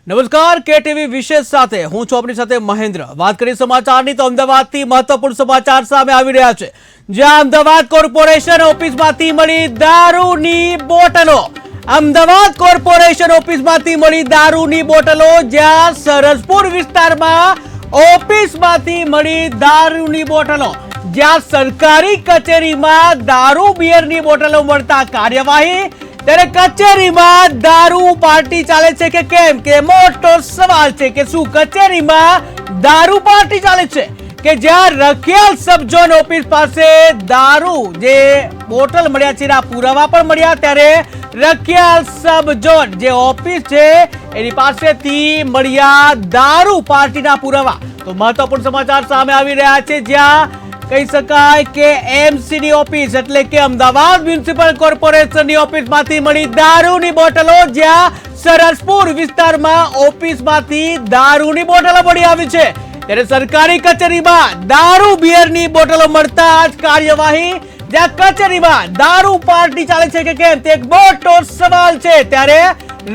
નમસ્કાર, કેટીવી વિશેષ સાથે હું છું આપની સાથે મહેન્દ્ર। વાત કરી સમાચારની તો અમદાવાદથી મહત્વપૂર્ણ સમાચાર સામે આવી રહ્યા છે, જ્યાં અમદાવાદ કોર્પોરેશન ઓફિસમાંથી મળી દારૂની બોટલો। અમદાવાદ કોર્પોરેશન ઓફિસમાંથી મળી દારૂની બોટલો, જ્યાં સરસપુર વિસ્તારમાં ઓફિસમાંથી મળી દારૂની બોટલો, જ્યાં સરકારી કચેરીમાં દારૂ બિયરની બોટલો મળતા કાર્યવાહી, ત્યારે કચેરીમાં દારૂ પાર્ટી ચાલે છે કે કેમ, કે મોટો સવાલ છે કે શું કચેરીમાં દારૂ પાર્ટી ચાલે છે કે જ્યાં રખિયાલ સબ ઝોન ઓફિસ પાસે દારૂ જે બોટલ મળ્યા છે એના પુરાવા પણ મળ્યા, ત્યારે રખિયાલ સબ ઝોન જે ઓફિસ છે એની પાસેથી મળ્યા દારૂ પાર્ટીના પુરાવા। તો મહત્વપૂર્ણ સમાચાર સામે આવી રહ્યા છે, જ્યાં કહી શકાય કે એમસી ની ઓફિસ એટલે કે અમદાવાદ મ્યુનિસિપલ કોર્પોરેશનની ઓફિસમાંથી મળી દારૂની બોટલો, જ્યાં સરસપુર વિસ્તારમાં ઓફિસમાંથી દારૂની બોટલો મળી આવી છે, ત્યારે સરકારી કચેરીમાં દારૂ બિયરની બોટલો મળતા જ કાર્યવાહી, જ્યાં કચેરીમાં દારૂ પાર્ટી ચાલે છે કે કેમ તે એક મોટો સવાલ છે। ત્યારે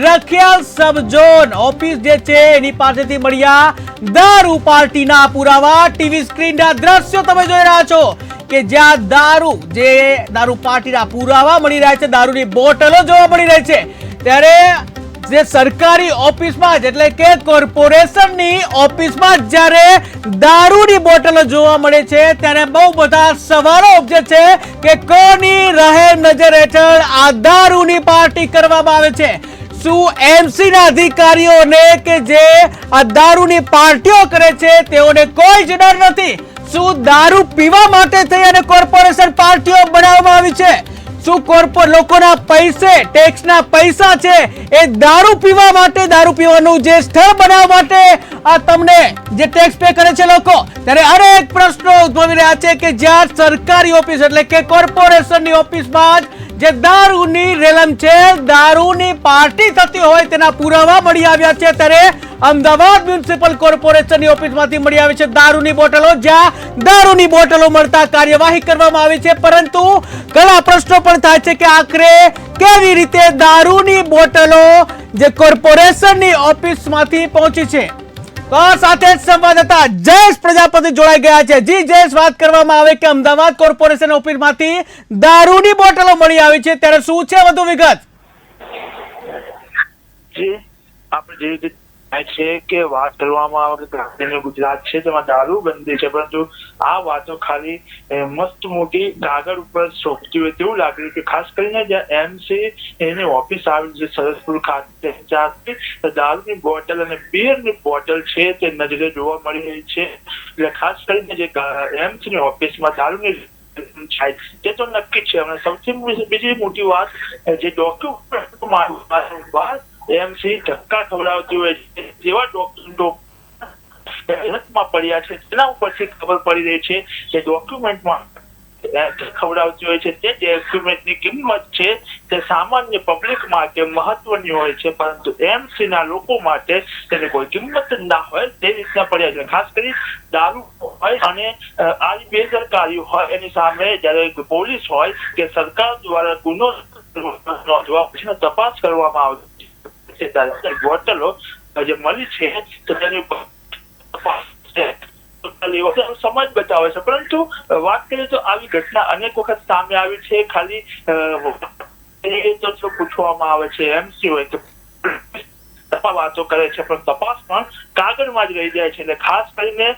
રખિયાલ સબ ઝોન ઓફિસ જે છે એની પાસેથી મળ્યા દારૂ પાર્ટીના પુરાવા। ટીવી સ્ક્રીનના દ્રશ્યો તમે જોઈ રહ્યા છો કે જ્યાં દારૂ પાર્ટીના પુરાવા મળી રહ્યા છે, દારૂની બોટલો જોવા મળી રહી છે, ત્યારે જે સરકારી ઓફિસમાં જ એટલે કે કોર્પોરેશનની ઓફિસમાં જ્યારે દારૂની બોટલો જોવા મળે છે, ત્યારે બહુ બધા સવાલો ઉપજે છે કે કોની રહેમ નજર હેઠળ આ દારૂની પાર્ટી કરવામાં આવે છે। શું એમસી ના અધિકારીઓને કે જે આ દારૂની પાર્ટીઓ કરે છે તેઓને કોઈ જ ડર નથી? શું દારૂ પીવા માટે થઈ અને કોર્પોરેશન પાર્ટીઓ બનાવવામાં આવી છે? શું લોકોના પૈસે ટેક્સના પૈસા છે એ દારૂ પીવા માટે, દારૂ પીવાનું જે સ્થળ બનાવવા માટે આ તમને જે ટેક્સ પે કરે છે લોકો, ત્યારે અનેક પ્રશ્નો ઉદ્ભવી રહ્યા છે કે જ્યાં સરકારી ઓફિસ એટલે કે કોર્પોરેશનની ઓફિસમાં જે દારૂની રેલમ છે, દારૂની પાર્ટી થતી હોય તેના પુરાવા મળી આવ્યા છે, ત્યારે અમદાવાદ મ્યુનિસિપલ કોર્પોરેશનની ઓફિસમાંથી મળી આવી છે દારૂની બોટલો, જ્યાં દારૂની બોટલો મળતા કાર્યવાહી કરવામાં આવી છે, પરંતુ ઘણા પ્રશ્નો પણ થાય છે કે આખરે કેવી રીતે દારૂની બોટલો જે કોર્પોરેશનની ઓફિસમાંથી પહોંચી છે। તો આ સાથે જ સંવાદદાતા જયેશ પ્રજાપતિ જોડાઈ ગયા છે। જી જયેશ, વાત કરવામાં આવે કે અમદાવાદ કોર્પોરેશન ઓફિસમાંથી દારૂની બોટલો મળી આવી છે, ત્યારે શું છે વધુ વિગત? જી, આપણે જે રીતે છે કે વાત કરવામાં આવે કે ગુજરાત છે તેમાં દારૂ બંધી છે, પરંતુ આ વાતો ખાલી મસ્ત મોટી કાગળ ઉપર સોંપતી હોય તેવું લાગે કે ખાસ કરીને જ્યાં એમસી એની ઓફિસ આવી છે સરસપુર ખાતે, જ્યાંથી દારૂની બોટલ અને બિયરની બોટલ છે તે નજરે જોવા મળી રહી છે। એટલે ખાસ કરીને જે એમસી ની ઓફિસમાં દારૂની તે તો નક્કી છે। અને સૌથી બીજી મોટી વાત, જે ડોક્યુમેન્ટ એમસી ધક્કા ખવડાવતી હોય છે જેવા ડોક્યુમેન્ટમાં પડ્યા છે તેના ઉપરથી ખબર પડી રહી છે કે ડોક્યુમેન્ટમાં ખવડાવતી હોય છે તે ડોક્યુમેન્ટની કિંમત છે તે સામાન્ય પબ્લિક માટે મહત્વની હોય છે, પરંતુ એમસી ના લોકો માટે તેની કોઈ કિંમત ના હોય તે રીતના પડ્યા છે। ખાસ કરી દારૂ હોય અને આવી બેદરકારી હોય એની સામે જયારે પોલીસ હોય કે સરકાર દ્વારા ગુનો નોંધવા પછી તપાસ કરવામાં આવે બોટલો જે મળી છે તો તેની સમજ બતાવે છે, પરંતુ વાત કરીએ તો આવી ઘટના અનેક વખત સામે આવી છે। ખાલી પૂછવામાં આવે છે એમસી હોય કે વાતો કરે છે, પણ તપાસ પણ કાગળમાં જ રહી જાય છે। એટલે ખાસ કરીને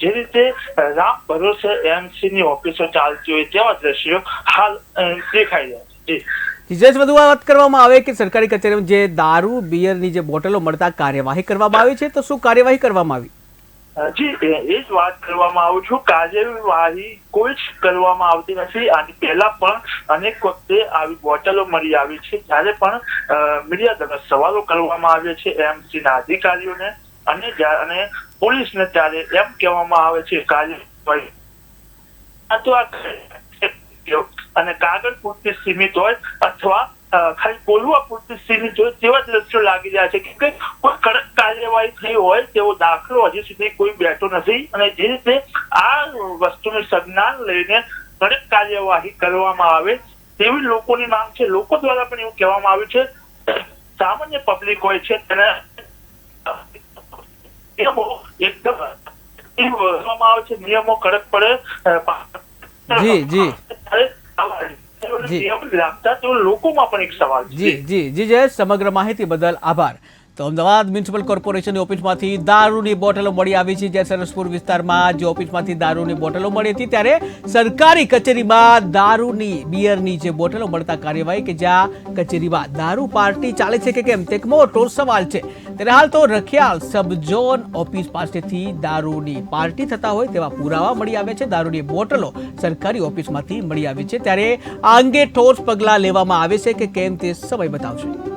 જે રીતે રામ ભરોસે એમસી ની ઓફિસો ચાલતી હોય તેવા દ્રશ્યો હાલ દેખાઈ રહ્યા છે। જયેશ, વધુ વાત કરવામાં આવે કે સરકારી કચેરીમાં જે દારૂ બિયરની જે બોટલો મળતા કાર્યવાહી કરવામાં આવી છે, તો શું કાર્યવાહી કરવામાં આવી? જી, એ જ વાત કરવામાં આવું છું। કાર્યવાહી કોઈ જ કરવામાં આવતી નથી। આની પહેલા પણ અનેક વખતે આવી બોટલો મળી આવી છે, ત્યારે પણ મીડિયા દ્વારા સવાલો કરવામાં આવ્યા છે એમસી ના અધિકારીઓને અને પોલીસને, ત્યારે એમ કહેવામાં આવે છે કાર્યવાહી અને કાગળ પૂરતી સીમિત હોય અથવા ખાલી બોલવા પૂરતી સીમિત હોય તેવા દ્રશ્યો લાગી રહ્યા છે કે કોઈ કડક કાર્યવાહી થઈ હોય તેવો દાખલો હજી સુધી કોઈ બેઠો નથી। અને જે રીતે આ વસ્તુનું સંજ્ઞાન લઈને કડક કાર્યવાહી કરવામાં આવે તેવી લોકોની માંગ છે। લોકો દ્વારા પણ એવું કહેવામાં આવ્યું છે સામાન્ય પબ્લિક હોય છે તેને નિયમો એકદમ કરવામાં આવે છે, નિયમો કડક પડે જી જી નિયમ લાગતા તો લોકોમાં પણ એક સવાલ છે. જી જી જી જયેશ, સમગ્ર માહિતી બદલ આભાર. તો અમદાવાદ મ્યુનિસિપલ કોર્પોરેશનની ઓફિસમાંથી દારૂની બોટલો મળી આવી છે. જ્યાં સરસપુર વિસ્તારમાં જે ઓફિસમાંથી દારૂની બોટલો મળી હતી ત્યારે સરકારી કચેરીમાં દારૂની બિયરની જે બોટલો મળતા કાર્યવાહી કે જ્યાં કચેરીમાં દારૂ પાર્ટી ચાલે છે કે કેમ તે એક મોટો સવાલ છે. ત્યારે હાલ તો રખિયાલ સબ ઝોન ઓફિસ પાસેથી દારૂની પાર્ટી થતા હોય તેવા પુરાવા મળી આવ્યા છે. દારૂની બોટલો સરકારી ઓફિસમાંથી મળી આવી છે. ત્યારે આ અંગે ઠોસ પગલાં લેવામાં આવે છે કે કેમ તે સમય બતાવશે.